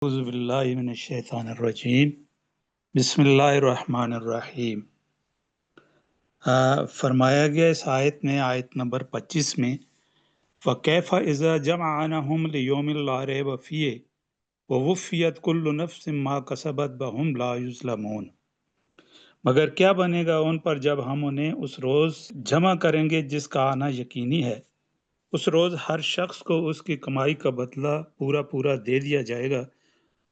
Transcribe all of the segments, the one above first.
أعوذ بالله من الشیطان الرجیم بسم اللہ الرحمن الرحیم۔ فرمایا گیا اس آیت میں، آیت نمبر 25 میں، فَكَيْفَ إِذَا جَمَعْنَاهُمْ لِيَوْمٍ لَا رَيْبَ فِيهِ وَوُفِّيَتْ كُلُّ نَفْسٍ مَا كَسَبَتْ وَهُمْ لَا يُظْلَمُونَ۔ مگر کیا بنے گا ان پر جب ہم انہیں اس روز جمع کریں گے جس کا آنا یقینی ہے۔ اس روز ہر شخص کو اس کی کمائی کا بدلہ پورا پورا دے دیا جائے گا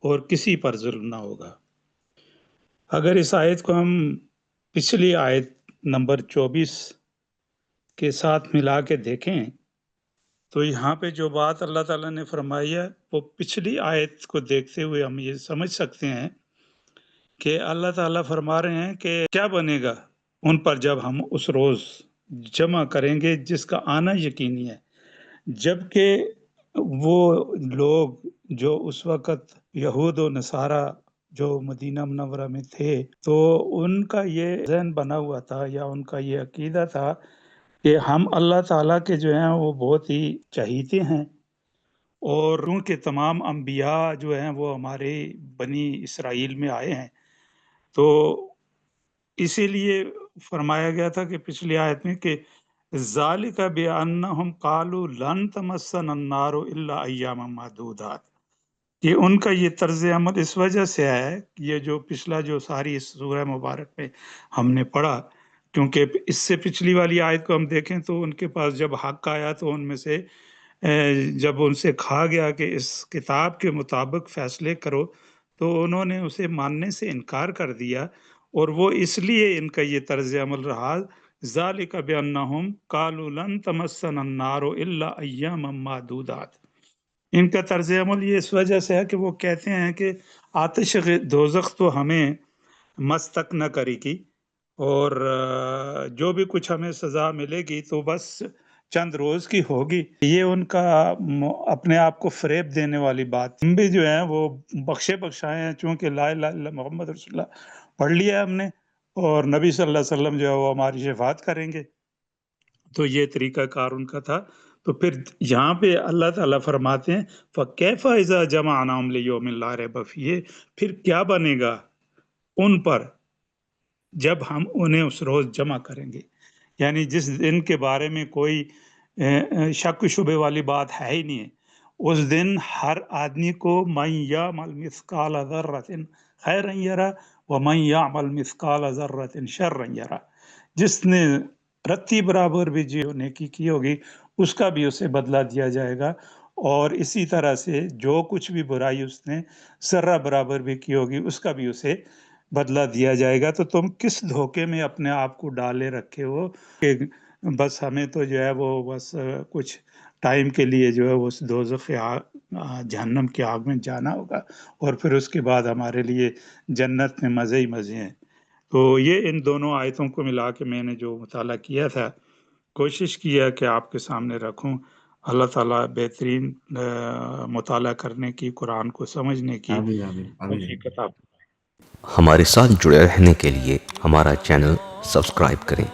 اور کسی پر ظلم نہ ہوگا۔ اگر اس آیت کو ہم پچھلی آیت نمبر 24 کے ساتھ ملا کے دیکھیں تو یہاں پہ جو بات اللہ تعالیٰ نے فرمائی ہے وہ پچھلی آیت کو دیکھتے ہوئے ہم یہ سمجھ سکتے ہیں کہ اللہ تعالیٰ فرما رہے ہیں کہ کیا بنے گا ان پر جب ہم اس روز جمع کریں گے جس کا آنا یقینی ہے، جبکہ وہ لوگ جو اس وقت یہود و نصارہ جو مدینہ منورہ میں تھے تو ان کا یہ ذہن بنا ہوا تھا یا ان کا یہ عقیدہ تھا کہ ہم اللہ تعالیٰ کے جو ہیں وہ بہت ہی چہیتے ہیں، اور ان کے تمام انبیاء جو ہیں وہ ہمارے بنی اسرائیل میں آئے ہیں، تو اسی لیے فرمایا گیا تھا کہ پچھلی آیت میں کہ ذالک بأنہم قالوا لن تمسنا النار الا ایاما معدودات، کہ ان کا یہ طرز عمل اس وجہ سے ہے، یہ جو پچھلا جو ساری اس سورہ مبارک میں ہم نے پڑھا، کیونکہ اس سے پچھلی والی آیت کو ہم دیکھیں تو ان کے پاس جب حق آیا تو ان میں سے جب ان سے کہا گیا کہ اس کتاب کے مطابق فیصلے کرو تو انہوں نے اسے ماننے سے انکار کر دیا، اور وہ اس لیے ان کا یہ طرز عمل رہا ذالک بأنہم قالوا لن تمسنا النار الا ایاما معدودات۔ ان کا طرز عمل یہ اس وجہ سے ہے کہ وہ کہتے ہیں کہ آتش دوزخ تو ہمیں مس تک نہ کرے گی، اور جو بھی کچھ ہمیں سزا ملے گی تو بس چند روز کی ہوگی۔ یہ ان کا اپنے آپ کو فریب دینے والی بات۔ ہم بھی جو ہیں وہ بخشے بخشائے ہیں، چونکہ لا الہ الا اللہ محمد رسول اللہ پڑھ لیا ہم نے، اور نبی صلی اللہ علیہ وسلم جو ہے وہ ہماری شفاعت کریں گے، تو یہ طریقہ کار ان کا تھا۔ تو پھر یہاں پہ اللہ تعالیٰ فرماتے ہیں فَكَيْفَ إِذَا جَمَعْنَاهُمْ لِيَوْمٍ لَا رَيْبَ فِيهِ، پھر کیا بنے گا ان پر جب ہم انہیں اس روز جمع کریں گے، یعنی جس دن کے بارے میں کوئی شک و شبے والی بات ہے ہی نہیں ہے۔ اس دن ہر آدمی کو مَن يَعْمَلْ مِثْقَالَ ذَرَّةٍ خَيْرًا يَرَهُ وَمَن يَعْمَلْ مِثْقَالَ ذَرَّةٍ شَرًّا يَرَهُ، جس نے رتی برابر بھی جو نیکی کی ہوگی اس کا بھی اسے بدلہ دیا جائے گا، اور اسی طرح سے جو کچھ بھی برائی اس نے ذرہ برابر بھی کی ہوگی اس کا بھی اسے بدلہ دیا جائے گا۔ تو تم کس دھوکے میں اپنے آپ کو ڈالے رکھے ہو کہ بس ہمیں تو جو ہے وہ بس کچھ ٹائم کے لیے جو ہے اس دوزخ جہنم کی آگ میں جانا ہوگا، اور پھر اس کے بعد ہمارے لیے جنت میں مزے ہی مزے ہیں۔ تو یہ ان دونوں آیتوں کو ملا کے میں نے جو مطالعہ کیا تھا، کوشش کیا کہ آپ کے سامنے رکھوں۔ اللہ تعالیٰ بہترین مطالعہ کرنے کی، قرآن کو سمجھنے کی آمین آمین آمین۔ توفیق عطا فرمائے۔ ہمارے ساتھ جڑے رہنے کے لیے ہمارا چینل سبسکرائب کریں۔